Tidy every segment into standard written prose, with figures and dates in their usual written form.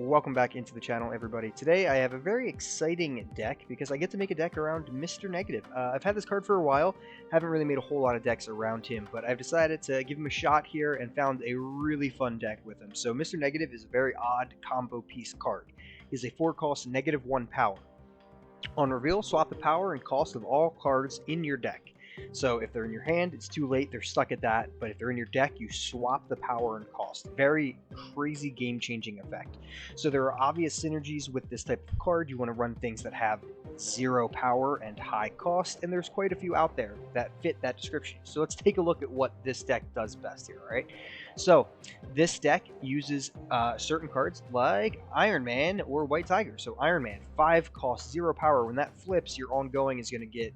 welcome back into the channel, everybody. Today I have a very exciting deck because I get to make a deck around Mr. Negative. I've had this card for a while, haven't really made a whole lot of decks around him, but I've decided to give him a shot here and found a really fun deck with him. So Mr. Negative is a very odd combo piece card. He's a 4-cost -1 power. On reveal, swap the power and cost of all cards in your deck. So if they're in your hand, it's too late, they're stuck at that, but if they're in your deck, you swap the power and cost. Very crazy game-changing effect. So there are obvious synergies with this type of card. You want to run things that have 0 power and high cost, and there's quite a few out there that fit that description. So let's take a look at what this deck does best here, right? So this deck uses certain cards like Iron Man or White Tiger. So Iron Man, 5 cost, 0 power. When that flips, your ongoing is going to get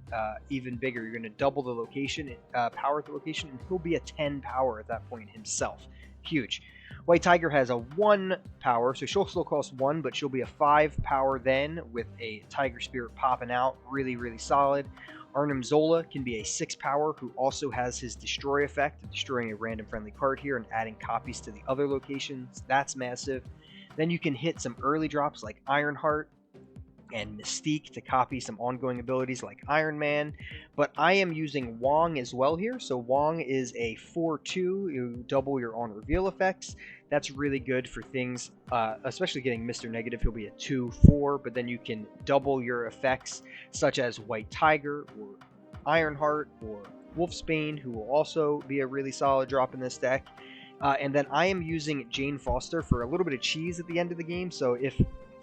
even bigger. You're going to double the location, power at the location, and he'll be a 10 power at that point himself. Huge. White Tiger has a 1 power, so she'll still cost 1, but she'll be a 5 power then with a Tiger Spirit popping out. Really, really solid. Arnim Zola can be a 6 power who also has his destroy effect, destroying a random friendly card here and adding copies to the other locations. That's massive. Then you can hit some early drops like Ironheart and Mystique to copy some ongoing abilities like Iron Man. But I am using Wong as well here. So Wong is a 4-2. You double your on reveal effects. That's really good for things, especially getting Mr. Negative. He'll be a 2-4, but then you can double your effects such as White Tiger or Ironheart or Wolfsbane, who will also be a really solid drop in this deck. And then I am using Jane Foster for a little bit of cheese at the end of the game. So if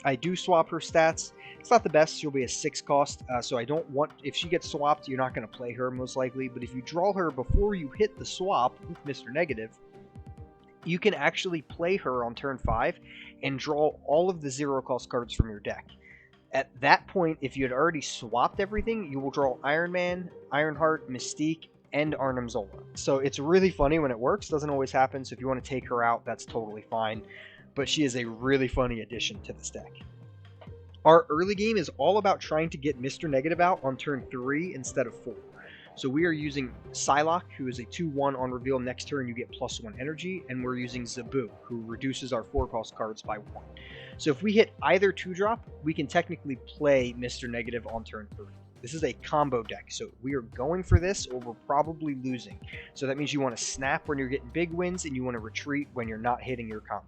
I do swap her stats, it's not the best. She'll be a 6 cost, so I don't want, if she gets swapped, you're not going to play her most likely. But if you draw her before you hit the swap with Mr. Negative, you can actually play her on turn 5 and draw all of the 0-cost cards from your deck. At that point, if you had already swapped everything, you will draw Iron Man, Ironheart, Mystique, and Arnim Zola. So it's really funny when it works. Doesn't always happen, so if you want to take her out, that's totally fine. But she is a really funny addition to this deck. Our early game is all about trying to get Mr. Negative out on turn 3 instead of 4. So we are using Psylocke, who is a 2-1 on reveal. Next turn you get +1 energy, and we're using Zabu, who reduces our 4-cost cards by 1. So if we hit either 2-drop, we can technically play Mr. Negative on turn 3. This is a combo deck, so we are going for this or we're probably losing. So that means you want to snap when you're getting big wins, and you want to retreat when you're not hitting your combo.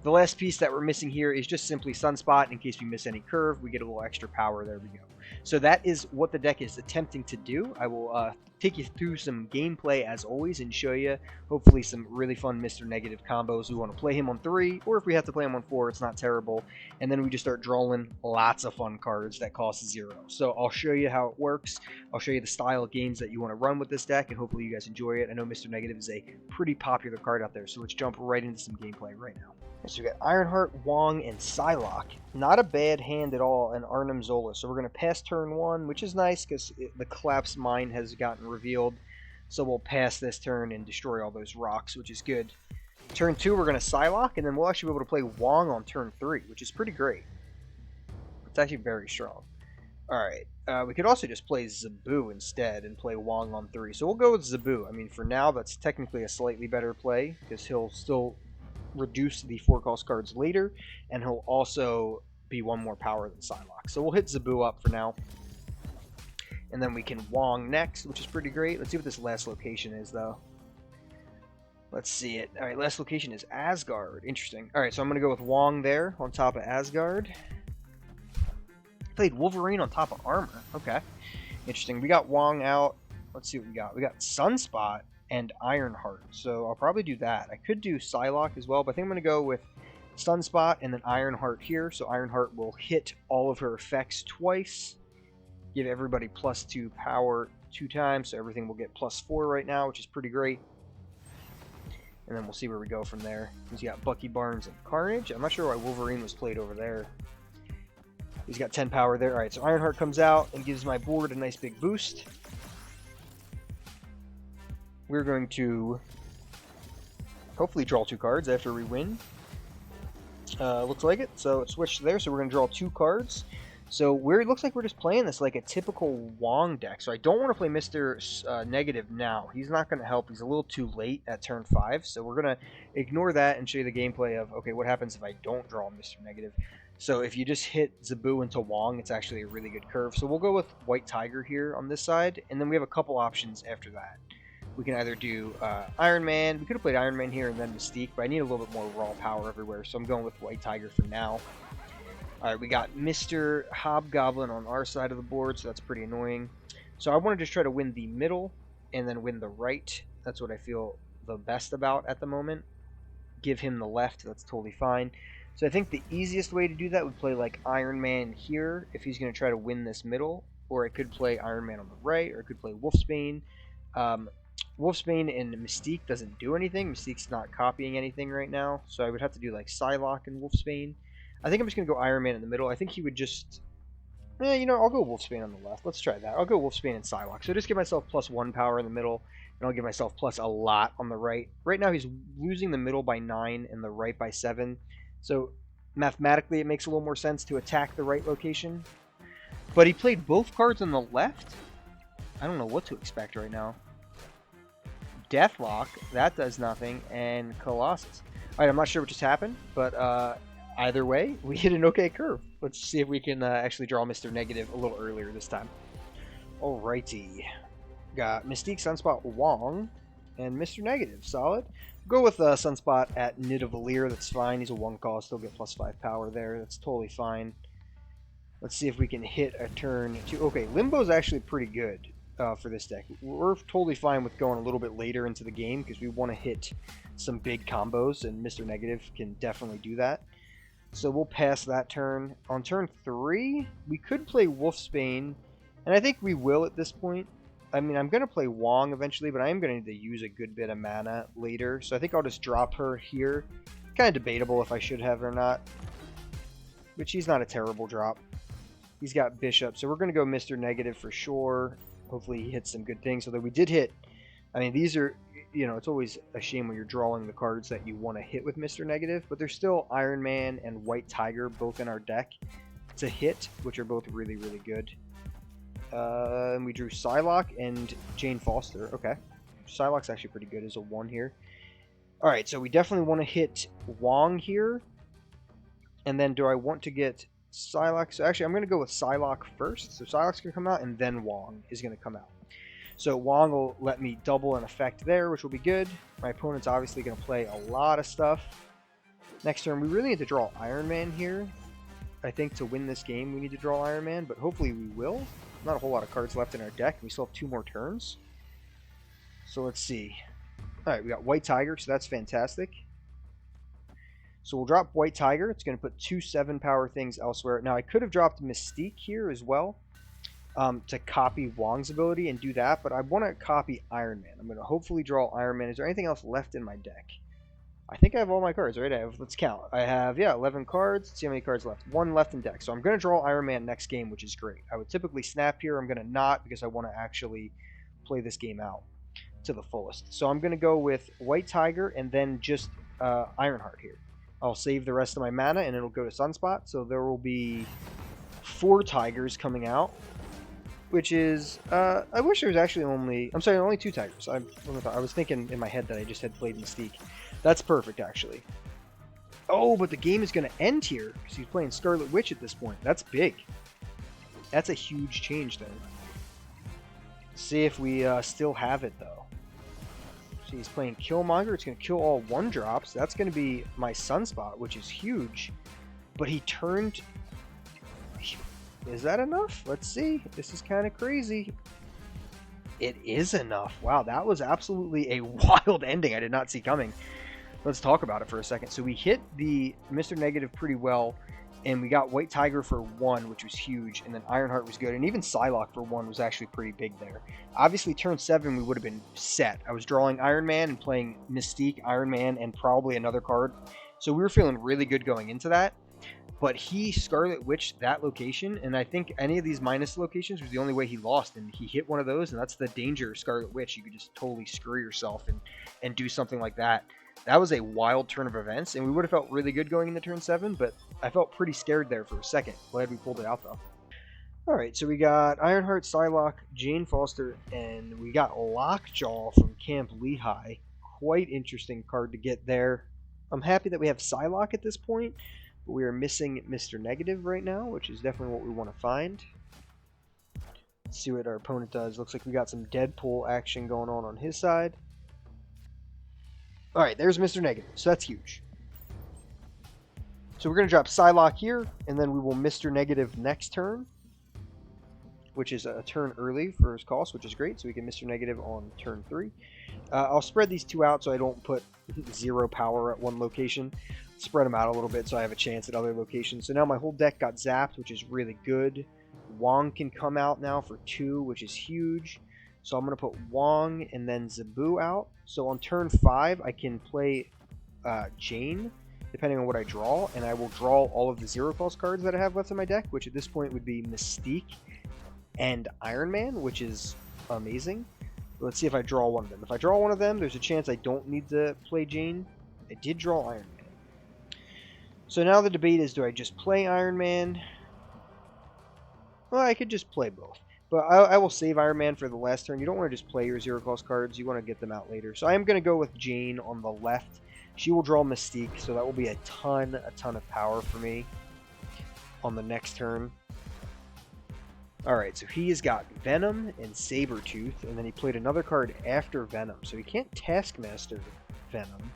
The last piece that we're missing here is just simply Sunspot. In case we miss any curve, we get a little extra power. There we go. So that is what the deck is attempting to do. I will take you through some gameplay as always and show you hopefully some really fun Mr. Negative combos. We want to play him on 3, or if we have to play him on 4, it's not terrible. And then we just start drawing lots of fun cards that cost 0. So I'll show you how it works. I'll show you the style of games that you want to run with this deck, and hopefully you guys enjoy it. I know Mr. Negative is a pretty popular card out there, so let's jump right into some gameplay right now. So we got Ironheart, Wong, and Psylocke. Not a bad hand at all, and Arnim Zola. So we're going to pass turn 1, which is nice because the Collapse Mine has gotten revealed. So we'll pass this turn and destroy all those rocks, which is good. Turn 2, we're going to Psylocke, and then we'll actually be able to play Wong on turn 3, which is pretty great. It's actually very strong. Alright, we could also just play Zabu instead and play Wong on 3. So we'll go with Zabu. I mean, for now, that's technically a slightly better play because he'll still reduce the 4-cost cards later, and he'll also be 1 more power than Psylocke. So we'll hit Zabu up for now, and then we can Wong next, which is pretty great. Let's see what this last location is, though. Let's see it. Alright, last location is Asgard. Interesting. Alright, so I'm going to go with Wong there on top of Asgard. Played Wolverine on top of Armor. Okay. Interesting. We got Wong out. Let's see what we got. We got Sunspot and Ironheart, so I'll probably do that. I could do Psylocke as well, but I think I'm going to go with Sunspot and then Ironheart here, so Ironheart will hit all of her effects twice, give everybody +2 power 2 times, so everything will get +4 right now, which is pretty great. And then we'll see where we go from there. He's got Bucky Barnes and Carnage. I'm not sure why Wolverine was played over there. He's got 10 power there. Alright, so Ironheart comes out and gives my board a nice big boost. We're going to hopefully draw 2 cards after we win. Looks like it. So it switched there. So we're going to draw 2 cards. So it looks like we're just playing this like a typical Wong deck. So I don't want to play Mr. Negative now. He's not going to help. He's a little too late at turn 5. So we're going to ignore that and show you the gameplay of, okay, what happens if I don't draw Mr. Negative. So if you just hit Zabu into Wong, it's actually a really good curve. So we'll go with White Tiger here on this side. And then we have a couple options after that. We can either do Iron Man. We could have played Iron Man here and then Mystique, but I need a little bit more raw power everywhere. So I'm going with White Tiger for now. Alright, we got Mr. Hobgoblin on our side of the board, so that's pretty annoying. So I want to just try to win the middle and then win the right. That's what I feel the best about at the moment. Give him the left, that's totally fine. So I think the easiest way to do that would play like Iron Man here if he's going to try to win this middle. Or I could play Iron Man on the right, or I could play Wolfsbane. Wolfsbane and Mystique doesn't do anything. Mystique's not copying anything right now, so I would have to do like Psylocke and Wolfsbane. I think I'm just going to go Iron Man in the middle. I think he would just... you know, I'll go Wolfsbane on the left. Let's try that. I'll go Wolfsbane and Psylocke. So just give myself +1 power in the middle, and I'll give myself plus a lot on the right. Right now he's losing the middle by 9 and the right by 7. So mathematically it makes a little more sense to attack the right location. But he played both cards on the left? I don't know what to expect right now. Deathlock, that does nothing, and Colossus. Alright, I'm not sure what just happened, but either way, we hit an okay curve. Let's see if we can actually draw Mr. Negative a little earlier this time. Alrighty. Got Mystique, Sunspot, Wong, and Mr. Negative. Solid. Go with Sunspot at Nidavellir. That's fine. He's a 1-cost. Still get +5 power there. That's totally fine. Let's see if we can hit a turn 2. Okay, Limbo's actually pretty good for this deck. We're totally fine with going a little bit later into the game because we want to hit some big combos, and Mr. Negative can definitely do that. So we'll pass that turn. On turn 3, we could play Wolfsbane, and I think we will at this point. I mean, I'm going to play Wong eventually, but I am going to need to use a good bit of mana later. So I think I'll just drop her here. Kind of debatable if I should have or not. But she's not a terrible drop. He's got Bishop, so we're going to go Mr. Negative for sure. Hopefully he hits some good things. Although we did hit... I mean, these are... You know, it's always a shame when you're drawing the cards that you want to hit with Mr. Negative, but there's still Iron Man and White Tiger both in our deck to hit, which are both really, really good. And we drew Psylocke and Jane Foster. Okay. Psylocke's actually pretty good as a 1 here. Alright, so we definitely want to hit Wong here. And then do I want to get Psylocke? So actually, I'm going to go with Psylocke first. So Psylocke's going to come out, and then Wong is going to come out. So Wong will let me double an effect there, which will be good. My opponent's obviously going to play a lot of stuff. Next turn, we really need to draw Iron Man here. I think to win this game, we need to draw Iron Man, but hopefully we will. Not a whole lot of cards left in our deck. We still have 2 more turns. So let's see. Alright, we got White Tiger, so that's fantastic. So we'll drop White Tiger. It's going to put 2 7-power things elsewhere. Now, I could have dropped Mystique here as well. To copy Wong's ability and do that, but I want to copy Iron Man. I'm going to hopefully draw Iron Man. Is there anything else left in my deck? I think I have all my cards, right? Let's count. I have, 11 cards. Let's see how many cards left. 1 left in deck. So I'm going to draw Iron Man next game, which is great. I would typically snap here. I'm going to not because I want to actually play this game out to the fullest. So I'm going to go with White Tiger and then just Ironheart here. I'll save the rest of my mana and it'll go to Sunspot. So there will be 4 Tigers coming out. Which is, I wish there was actually only 2 Tigers. I was thinking in my head that I just had played Mystique. That's perfect, actually. Oh, but the game is going to end here, because he's playing Scarlet Witch at this point. That's big. That's a huge change, then. See if we still have it, though. So he's playing Killmonger. It's going to kill all 1-drops. That's going to be my Sunspot, which is huge. But he turned... Is that enough? Let's see. This is kind of crazy. It is enough. Wow, that was absolutely a wild ending I did not see coming. Let's talk about it for a second. So we hit the Mr. Negative pretty well, and we got White Tiger for 1, which was huge, and then Ironheart was good, and even Psylocke for 1 was actually pretty big there. Obviously, turn 7, we would have been set. I was drawing Iron Man and playing Mystique, Iron Man, and probably another card. So we were feeling really good going into that. But he Scarlet Witched that location, and I think any of these minus locations was the only way he lost, and he hit one of those, and that's the danger of Scarlet Witch. You could just totally screw yourself and do something like that. That was a wild turn of events, and we would have felt really good going into turn 7, but I felt pretty scared there for a second. Glad we pulled it out, though. Alright, so we got Ironheart, Psylocke, Jane Foster, and we got Lockjaw from Camp Lehigh. Quite interesting card to get there. I'm happy that we have Psylocke at this point, but we are missing Mr. Negative right now, which is definitely what we want to find. Let's see what our opponent does. Looks like we got some Deadpool action going on his side. Alright, there's Mr. Negative, so that's huge. So we're going to drop Psylocke here, and then we will Mr. Negative next turn, which is a turn early for his cost, which is great, so we can Mr. Negative on turn 3. I'll spread these two out so I don't put 0 power at one location. Spread them out a little bit so I have a chance at other locations. So now my whole deck got zapped, which is really good. Wong can come out now for 2, which is huge. So I'm going to put Wong and then Zabu out. So on turn 5, I can play Jane, depending on what I draw, and I will draw all of the 0-cost cards that I have left in my deck, which at this point would be Mystique and Iron Man, which is amazing. Let's see if I draw one of them. If I draw one of them, there's a chance I don't need to play Jane. I did draw Iron Man. So now the debate is, do I just play Iron Man? Well, I could just play both. But I will save Iron Man for the last turn. You don't want to just play your 0-cost cards. You want to get them out later. So I am going to go with Jane on the left. She will draw Mystique, so that will be a ton of power for me on the next turn. Alright, so he has got Venom and Sabretooth, and then he played another card after Venom. So he can't Taskmaster Venom.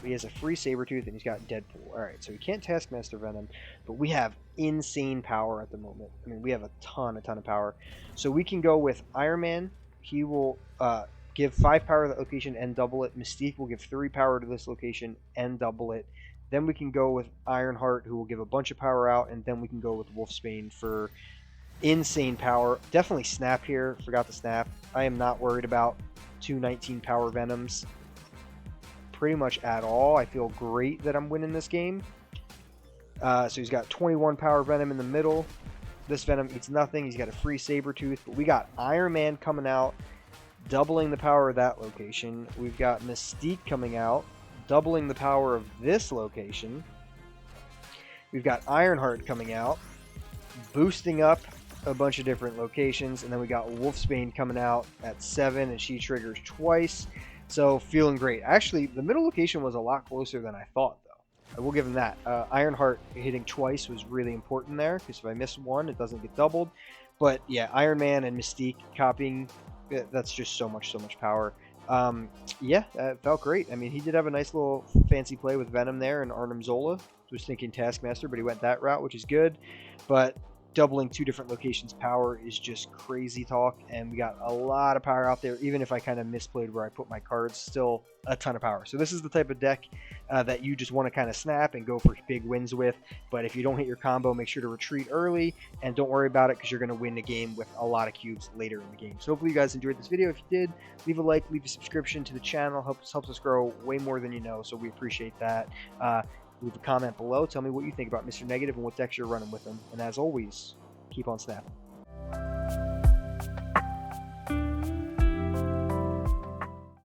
He has a free Sabretooth, and he's got Deadpool. Alright, so he can't Taskmaster Venom, but we have insane power at the moment. I mean, we have a ton of power. So we can go with Iron Man. He will give 5 power to that location and double it. Mystique will give 3 power to this location and double it. Then we can go with Ironheart, who will give a bunch of power out, and then we can go with Wolfsbane for insane power. Definitely Snap here. Forgot to Snap. I am not worried about 2 19 power Venoms pretty much at all. I feel great that I'm winning this game. So he's got 21 power Venom in the middle. This Venom eats nothing. He's got a free Sabretooth. But we got Iron Man coming out, doubling the power of that location. We've got Mystique coming out, doubling the power of this location. We've got Ironheart coming out, boosting up a bunch of different locations, and then we got Wolfsbane coming out at 7, and she triggers twice. So feeling great. Actually, the middle location was a lot closer than I thought, though. I will give him that. Ironheart hitting twice was really important there, because if I miss one, it doesn't get doubled. But yeah, Iron Man and Mystique copying, that's just so much power. Yeah, it felt great. I mean, he did have a nice little fancy play with Venom there and Arnim Zola. Was thinking Taskmaster, but he went that route, which is good. But doubling 2 different locations power is just crazy talk, and we got a lot of power out there. Even if I kind of misplayed where I put my cards, still a ton of power. So this is the type of deck that you just want to kind of snap and go for big wins with. But if you don't hit your combo, make sure to retreat early and don't worry about it, because you're going to win the game with a lot of cubes later in the game. So hopefully you guys enjoyed this video. If you did, leave a like, leave a subscription to the channel. Helps us grow way more than you know, so we appreciate that. Leave a comment below. Tell me what you think about Mr. Negative and what decks you're running with him. And as always, keep on snapping.